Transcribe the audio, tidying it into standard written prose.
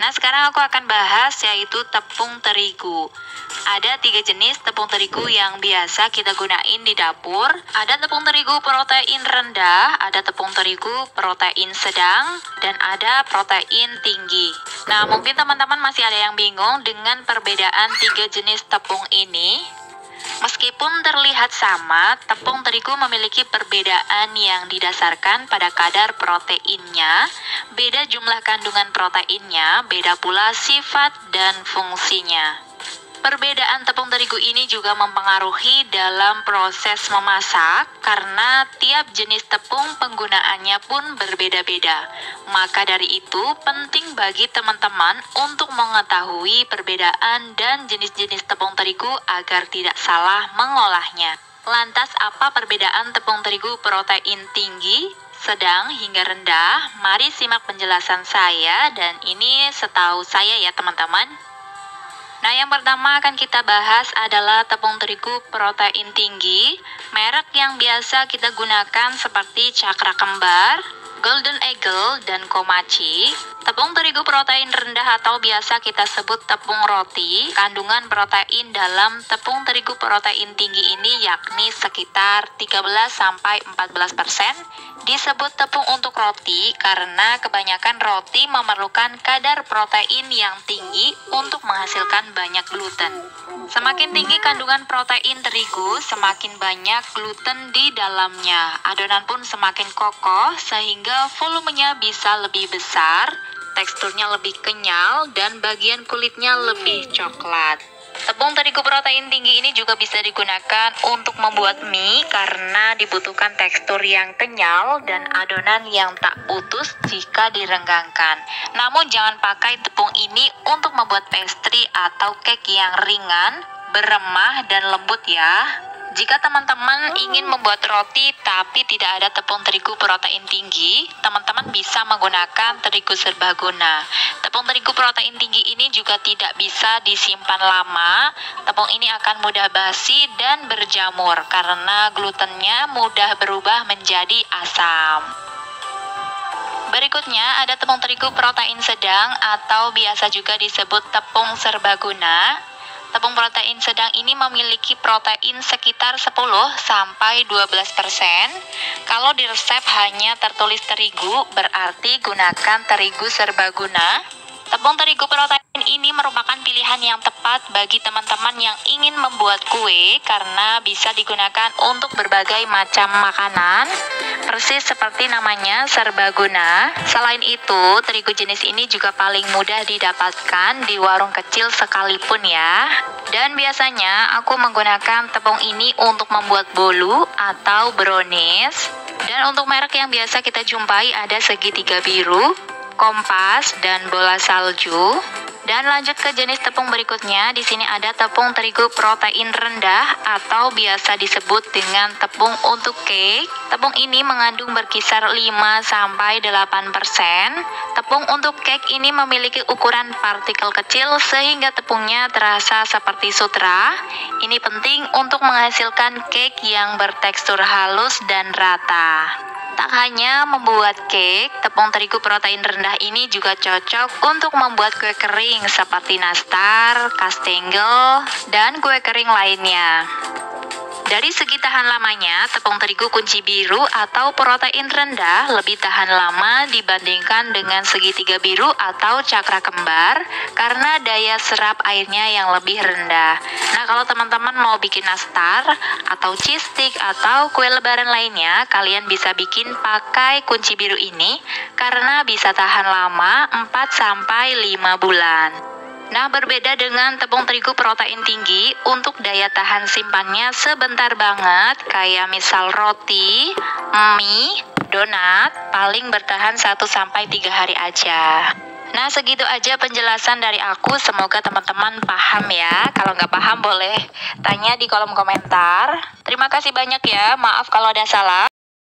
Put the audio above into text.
Nah, sekarang aku akan bahas yaitu tepung terigu. Ada 3 jenis tepung terigu yang biasa kita gunain di dapur. Ada tepung terigu protein rendah, ada tepung terigu protein sedang, dan ada protein tinggi. Nah, mungkin teman-teman masih ada yang bingung dengan perbedaan 3 jenis tepung ini. Meskipun terlihat sama, tepung terigu memiliki perbedaan yang didasarkan pada kadar proteinnya, beda jumlah kandungan proteinnya, beda pula sifat dan fungsinya. Perbedaan tepung terigu ini juga mempengaruhi dalam proses memasak karena tiap jenis tepung penggunaannya pun berbeda-beda. Maka dari itu penting bagi teman-teman untuk mengetahui perbedaan dan jenis-jenis tepung terigu agar tidak salah mengolahnya. Lantas apa perbedaan tepung terigu protein tinggi, sedang hingga rendah? Mari simak penjelasan saya dan ini setahu saya ya teman-teman. Nah, yang pertama akan kita bahas adalah tepung terigu protein tinggi. Merek yang biasa kita gunakan seperti Cakra Kembar, Golden Eagle, dan Komachi. Tepung terigu protein rendah atau biasa kita sebut tepung roti. Kandungan protein dalam tepung terigu protein tinggi ini yakni sekitar 13-14%. Disebut tepung untuk roti karena kebanyakan roti memerlukan kadar protein yang tinggi untuk menghasilkan banyak gluten. Semakin tinggi kandungan protein terigu, semakin banyak gluten di dalamnya. Adonan pun semakin kokoh sehingga volumenya bisa lebih besar, teksturnya lebih kenyal, dan bagian kulitnya lebih coklat. Tepung terigu protein tinggi ini juga bisa digunakan untuk membuat mie karena dibutuhkan tekstur yang kenyal dan adonan yang tak putus jika direnggangkan. Namun jangan pakai tepung ini untuk membuat pastry atau cake yang ringan, beremah, dan lembut ya. Jika teman-teman ingin membuat roti tapi tidak ada tepung terigu protein tinggi, teman-teman bisa menggunakan terigu serbaguna. Tepung terigu protein tinggi ini juga tidak bisa disimpan lama. Tepung ini akan mudah basi dan berjamur karena glutennya mudah berubah menjadi asam. Berikutnya ada tepung terigu protein sedang atau biasa juga disebut tepung serbaguna. Tepung protein sedang ini memiliki protein sekitar 10-12%. Kalau di resep hanya tertulis terigu, berarti gunakan terigu serbaguna. Tepung terigu protein ini merupakan pilihan yang tepat bagi teman-teman yang ingin membuat kue karena bisa digunakan untuk berbagai macam makanan, persis seperti namanya serbaguna. Selain itu, terigu jenis ini juga paling mudah didapatkan di warung kecil sekalipun ya. Dan biasanya aku menggunakan tepung ini untuk membuat bolu atau brownies. Dan untuk merek yang biasa kita jumpai ada segitiga biru, kompas, dan bola salju. Dan lanjut ke jenis tepung berikutnya. Di sini ada tepung terigu protein rendah atau biasa disebut dengan tepung untuk cake. Tepung ini mengandung berkisar 5-8%. Tepung untuk cake ini memiliki ukuran partikel kecil sehingga tepungnya terasa seperti sutra. Ini penting untuk menghasilkan cake yang bertekstur halus dan rata. Tak hanya membuat cake, tepung terigu protein rendah ini juga cocok untuk membuat kue kering seperti nastar, kastengel, dan kue kering lainnya. Dari segi tahan lamanya, tepung terigu kunci biru atau protein rendah lebih tahan lama dibandingkan dengan segitiga biru atau cakra kembar karena daya serap airnya yang lebih rendah. Nah, kalau teman-teman mau bikin nastar atau cheese stick atau kue lebaran lainnya, kalian bisa bikin pakai kunci biru ini karena bisa tahan lama 4-5 bulan. Nah, berbeda dengan tepung terigu protein tinggi, untuk daya tahan simpannya sebentar banget, kayak misal roti, mie, donat, paling bertahan 1-3 hari aja. Nah, segitu aja penjelasan dari aku, semoga teman-teman paham ya. Kalau nggak paham boleh tanya di kolom komentar. Terima kasih banyak ya, maaf kalau ada salah.